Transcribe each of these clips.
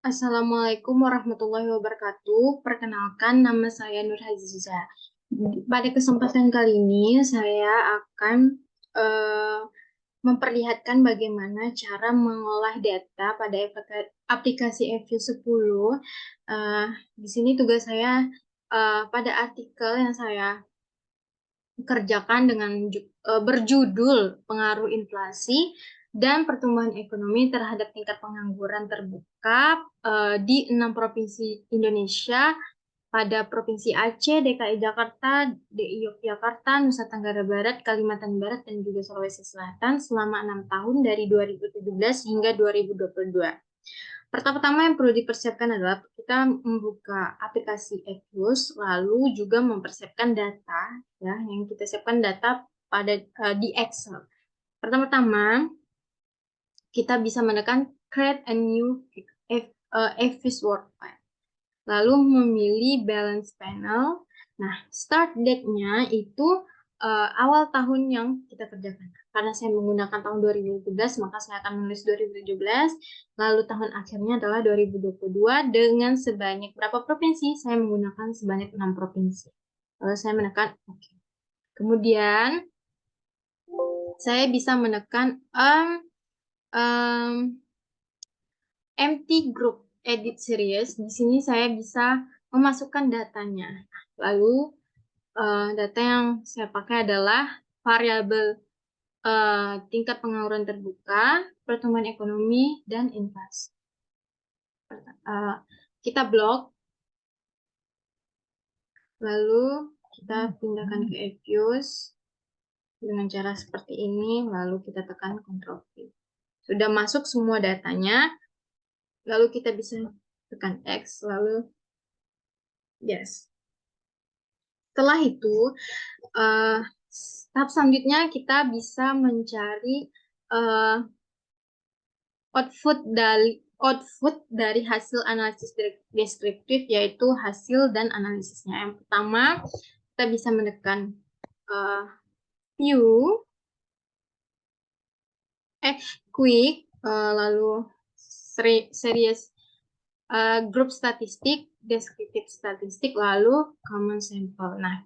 Assalamualaikum warahmatullahi wabarakatuh. Perkenalkan, nama saya Nur Haziza. Pada kesempatan kali ini, saya akan eh, memperlihatkan bagaimana cara mengolah data pada aplikasi FU 10. Di sini tugas saya pada artikel yang saya kerjakan dengan berjudul Pengaruh Inflasi dan Pertumbuhan Ekonomi terhadap Tingkat Pengangguran Terbuka di 6 provinsi Indonesia pada Provinsi Aceh, DKI Jakarta, DI Yogyakarta, Nusa Tenggara Barat, Kalimantan Barat, dan juga Sulawesi Selatan selama 6 tahun dari 2017 hingga 2022. Pertama-tama yang perlu dipersiapkan adalah kita membuka aplikasi Equus, lalu juga mempersiapkan data, ya, yang kita siapkan data pada di Excel. Pertama-tama kita bisa menekan Create a New Equus Workfile, lalu memilih Balance Panel. Nah, start date-nya itu awal tahun yang kita kerjakan. Karena saya menggunakan tahun 2017, maka saya akan menulis 2017. Lalu tahun akhirnya adalah 2022 dengan sebanyak berapa provinsi? Saya menggunakan sebanyak 6 provinsi. Lalu saya menekan OK. Kemudian saya bisa menekan empty group edit series. Di sini saya bisa memasukkan datanya. Lalu data yang saya pakai adalah variabel tingkat pengangguran terbuka, pertumbuhan ekonomi, dan inflasi. Kita blok, lalu kita pindahkan ke Equus dengan cara seperti ini, lalu kita tekan Ctrl V. Sudah masuk semua datanya, lalu kita bisa tekan X, lalu yes. Setelah itu, tahap selanjutnya kita bisa mencari output dari hasil analisis deskriptif, yaitu hasil dan analisisnya. Yang pertama, kita bisa menekan view, quick, lalu series group statistik, deskriptif statistik, lalu common sample. Nah,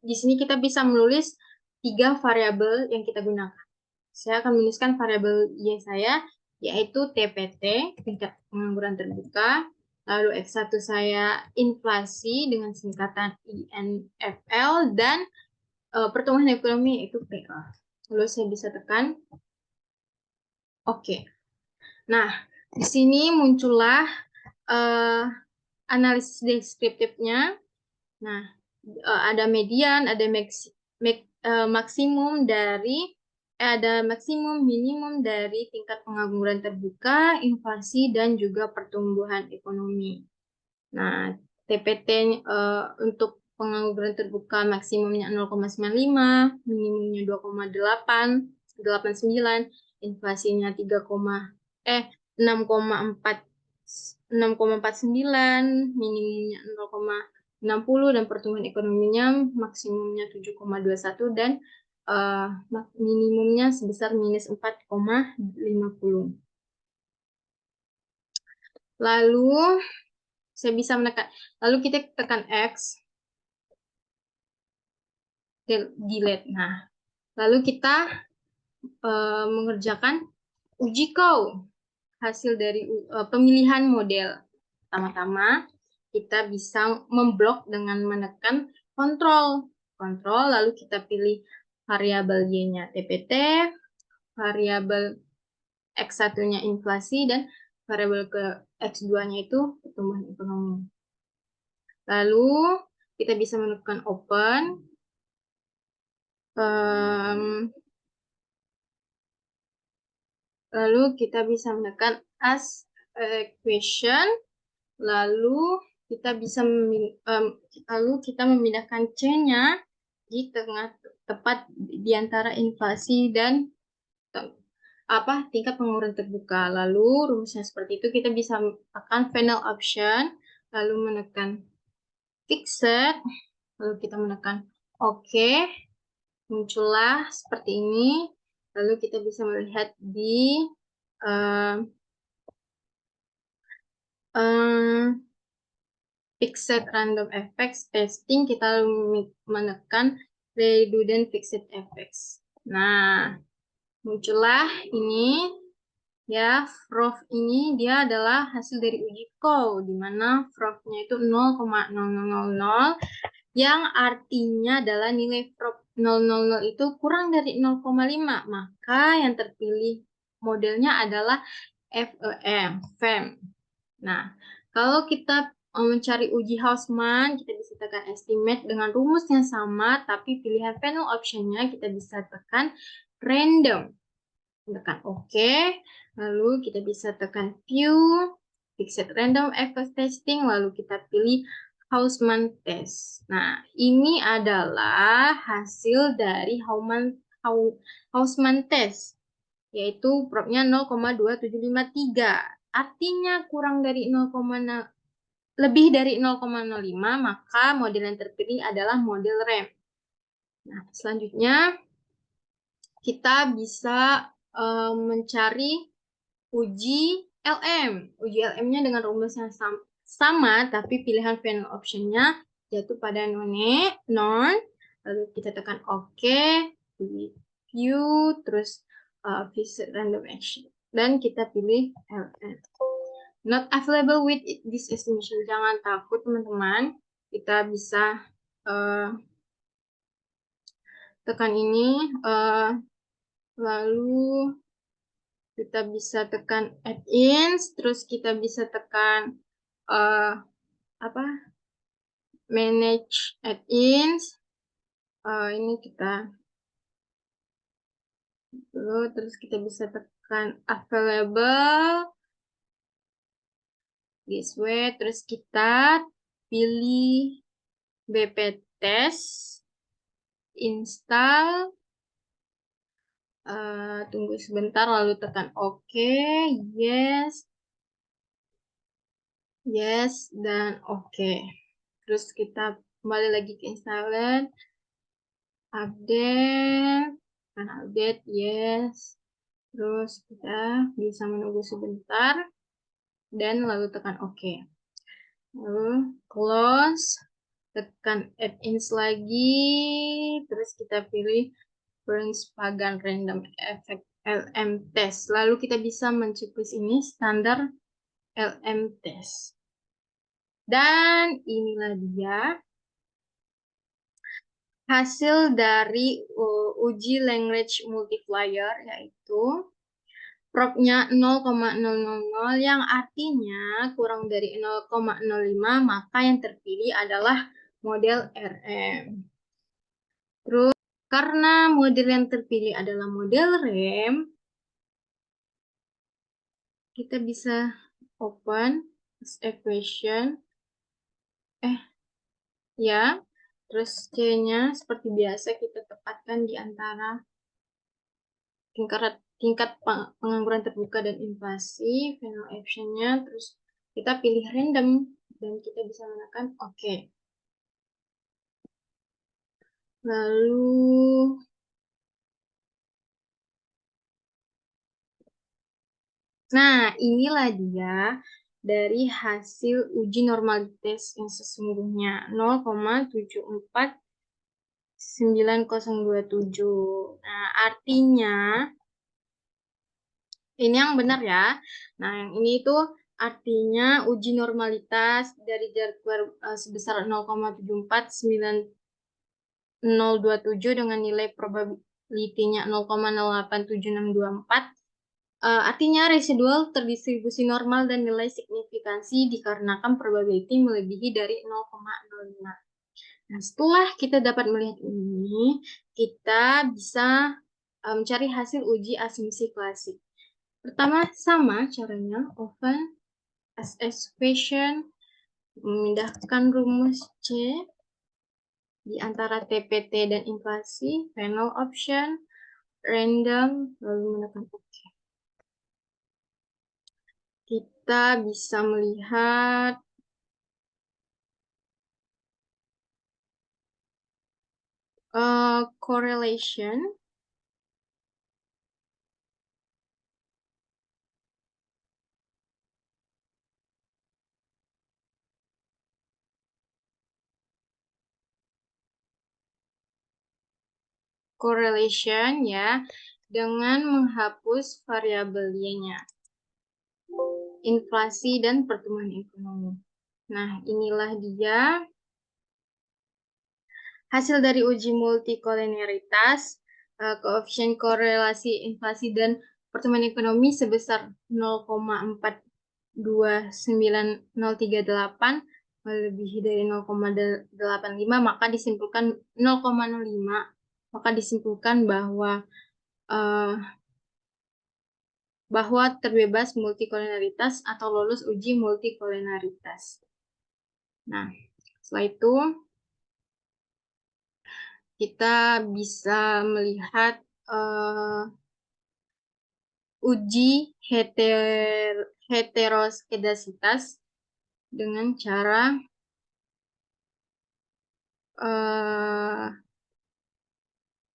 di sini kita bisa menulis 3 variabel yang kita gunakan. Saya akan menuliskan variabel Y saya, yaitu TPT, tingkat pengangguran terbuka. Lalu X1 saya inflasi dengan singkatan INFL, dan pertumbuhan ekonomi yaitu PA. Lalu saya bisa tekan OK. Nah, di sini muncullah analisis deskriptifnya. Nah, ada median, ada maksimum dari ada maksimum minimum dari tingkat pengangguran terbuka, inflasi, dan juga pertumbuhan ekonomi. Nah, TPT untuk pengangguran terbuka maksimumnya 0,95, minimumnya 2,889, inflasinya 6,49, minimumnya 0,60, dan pertumbuhan ekonominya maksimumnya 7,21, dan minimumnya sebesar minus 4,50. Lalu saya bisa menekan, lalu kita tekan X, delete. Nah, lalu kita mengerjakan uji kau hasil dari pemilihan model. Pertama-tama kita bisa memblok dengan menekan kontrol, lalu kita pilih variabel Y-nya TPT, variabel X1-nya inflasi, dan variabel ke X2-nya itu pertumbuhan ekonomi. Lalu kita bisa menekan open. Lalu kita bisa menekan ask question. Lalu kita bisa memindahkan C-nya di tengah, tepat di antara inflasi dan tingkat pengangguran terbuka. Lalu rumusnya seperti itu. Kita bisa tekan final option, lalu menekan fixed, lalu kita menekan OK. Muncullah seperti ini. Lalu kita bisa melihat di fixed random effects testing, kita menekan redundant fixed effects. Nah, muncullah ini ya, prof ini dia adalah hasil dari uji Coe, di mana profnya itu 0,0000, yang artinya adalah nilai prof 000 itu kurang dari 0,5, maka yang terpilih modelnya adalah FEM. Nah, kalau kita mencari uji Hausman, kita bisa tekan estimate dengan rumus yang sama, tapi pilihan final optionnya kita bisa tekan random. Tekan OK, lalu kita bisa tekan view, fixed random effect testing, lalu kita pilih Hausman test. Nah, ini adalah hasil dari Hausman test, yaitu propnya 0,2753. Artinya kurang dari 0, lebih dari 0,05, maka model yang terpilih adalah model RAM. Nah, selanjutnya kita bisa mencari uji LM. Uji LM-nya dengan rumus yang sama, tapi pilihan final option-nya jatuh pada non. Lalu kita tekan OK, view, terus visit random action. Dan kita pilih LM. Not available with this estimation. Jangan takut teman-teman. Kita bisa tekan ini. Lalu kita bisa tekan add-ins. Terus kita bisa tekan manage add-ins. Ini kita terus kita bisa tekan available. This way, terus kita pilih BP test, install, tunggu sebentar, lalu tekan OK, yes, dan OK. Terus kita kembali lagi ke installer, update, tekan update, yes. Terus kita bisa menunggu sebentar, dan lalu tekan OK. Lalu close, tekan add-ins lagi, terus kita pilih Burns Pagan Random Effect LM Test. Lalu kita bisa menceklis ini standar LM Test. Dan inilah dia hasil dari uji language multiplier, yaitu propnya 0,000, yang artinya kurang dari 0,05, maka yang terpilih adalah model RM. Terus, karena model yang terpilih adalah model RAM, kita bisa open equation. Ya, terus C-nya seperti biasa kita tempatkan di antara tingkat pengangguran terbuka dan inflasi, final option-nya, terus kita pilih random, dan kita bisa menekan OK. Lalu, nah inilah dia dari hasil uji normalitas yang sesungguhnya 0,74927. Nah, artinya ini yang benar ya. Nah, yang ini itu artinya uji normalitas dari jarak sebesar 0,74927 dengan nilai probability-nya 0,087624. Artinya residual terdistribusi normal dan nilai signifikansi dikarenakan probability melebihi dari 0,05. Nah, setelah kita dapat melihat ini, kita bisa mencari hasil uji asumsi klasik. Pertama, sama caranya, open as equation, memindahkan rumus C di antara TPT dan inflasi, final option, random, lalu menekan OK. Kita bisa melihat correlation. correlation ya, dengan menghapus variabel Y-nya, inflasi dan pertumbuhan ekonomi. Nah, inilah dia hasil dari uji multikolinialitas, koefisien korelasi inflasi dan pertumbuhan ekonomi sebesar 0,429038 melebihi dari 0,85, maka disimpulkan 0,05, maka disimpulkan bahwa terbebas multikolinialitas atau lolos uji multikolinialitas. Nah, setelah itu kita bisa melihat uji heteroskedasitas dengan cara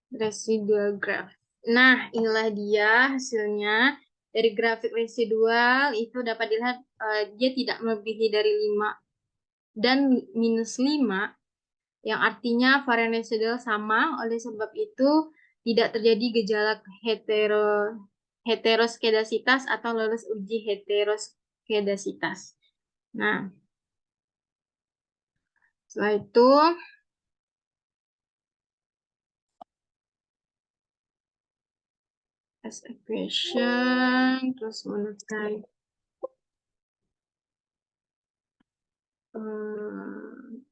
residual graph. Nah, inilah dia hasilnya. Dari grafik residual itu dapat dilihat dia tidak melebihi dari 5 dan minus 5, yang artinya varian residual sama. Oleh sebab itu tidak terjadi gejala heteroskedasitas atau lolos uji heteroskedasitas. Nah, setelah itu as equation, terus menekan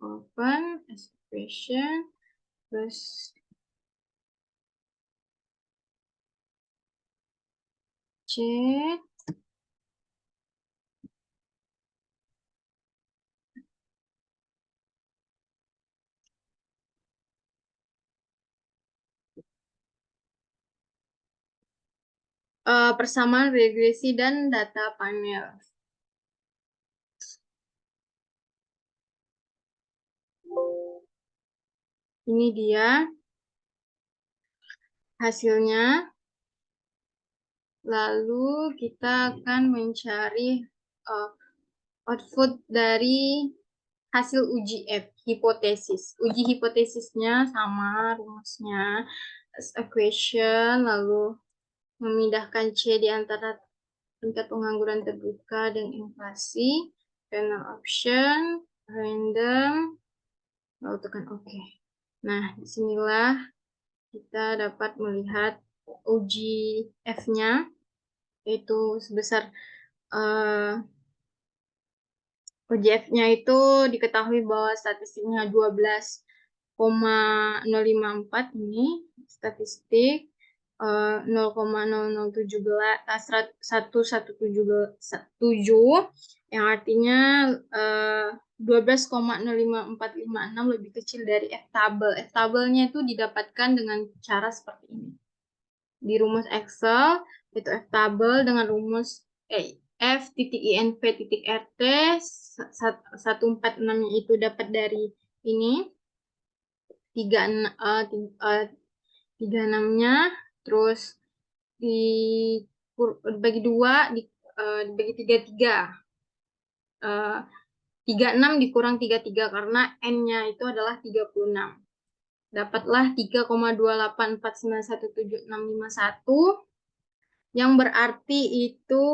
open as equation, terus C. Persamaan regresi dan data panel. Ini dia hasilnya. Lalu kita akan mencari output dari hasil uji hipotesis. Uji hipotesisnya sama rumusnya as equation, lalu memindahkan C di antara tingkat pengangguran terbuka dan inflasi, final option, random, lalu tekan OK. Nah, disinilah kita dapat melihat uji F-nya, yaitu sebesar UJF-nya itu diketahui bahwa statistiknya 12,054 ini statistik 0,0017 yang artinya 12,05456 lebih kecil dari F-table. F-table-nya itu didapatkan dengan cara seperti ini. Di rumus Excel itu F-table dengan rumus F.INV.RT 146 itu dapat dari ini 36-nya, terus dibagi 2 dibagi 36 dikurang 33 karena N-nya itu adalah 36. Dapatlah 3,284917651 yang berarti itu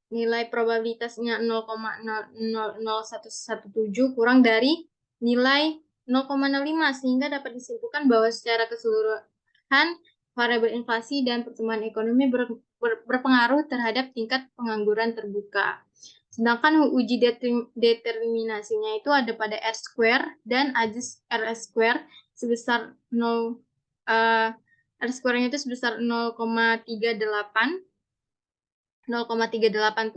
nilai probabilitasnya 0,00117 kurang dari nilai 0,05, sehingga dapat disimpulkan bahwa secara keseluruhan variabel inflasi dan pertumbuhan ekonomi berpengaruh terhadap tingkat pengangguran terbuka. Sedangkan uji determinasinya itu ada pada R-square dan AJIS RS-square sebesar 0, R-square-nya itu sebesar 0,38, 0,387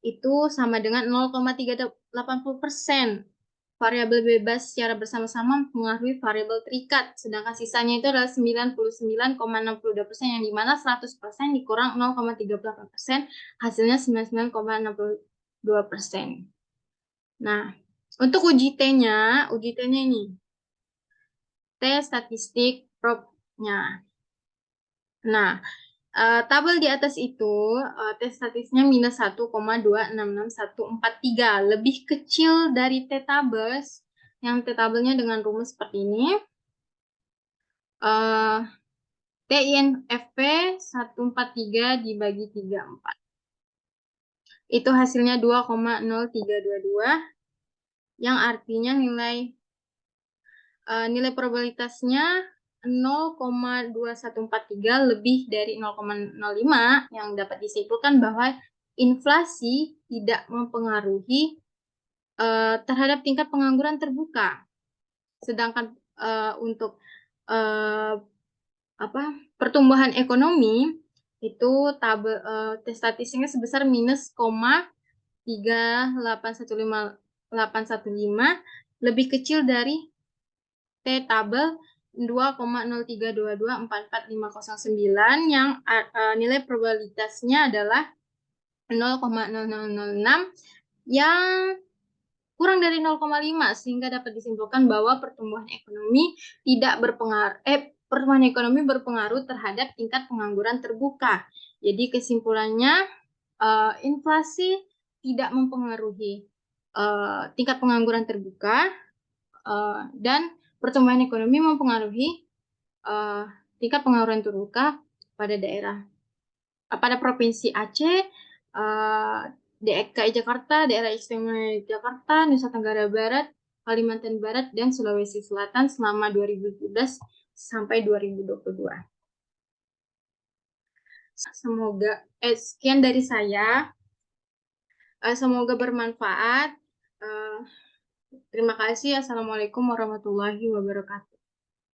itu sama dengan 0,380%. Variabel bebas secara bersama-sama mempengaruhi variabel terikat, sedangkan sisanya itu adalah 99,62%, yang dimana 100% dikurang 0,38%, hasilnya 99,62%. Nah, untuk uji T-nya ini, T statistik prob-nya. Nah, tabel di atas itu T statistiknya minus 1,266143, lebih kecil dari T tabels yang T tabelnya dengan rumus seperti ini. eh, TINFP 143 dibagi 34. Itu hasilnya 2,0322 yang artinya nilai probabilitasnya 0,2143 lebih dari 0,05 yang dapat disimpulkan bahwa inflasi tidak mempengaruhi terhadap tingkat pengangguran terbuka. Sedangkan untuk uh, pertumbuhan ekonomi itu tabel statistiknya sebesar -3,815,815 lebih kecil dari T tabel 2,03224459 yang nilai probabilitasnya adalah 0,0006 yang kurang dari 0,5 sehingga dapat disimpulkan bahwa pertumbuhan ekonomi berpengaruh terhadap tingkat pengangguran terbuka. Jadi kesimpulannya inflasi tidak mempengaruhi tingkat pengangguran terbuka dan pertumbuhan ekonomi mempengaruhi tingkat pengangguran terbuka pada pada provinsi Aceh, DKI Jakarta, Daerah Istimewa Jakarta, Nusa Tenggara Barat, Kalimantan Barat, dan Sulawesi Selatan selama 2017 sampai 2022. Sekian dari saya. Semoga bermanfaat. Terima kasih. Assalamualaikum warahmatullahi wabarakatuh.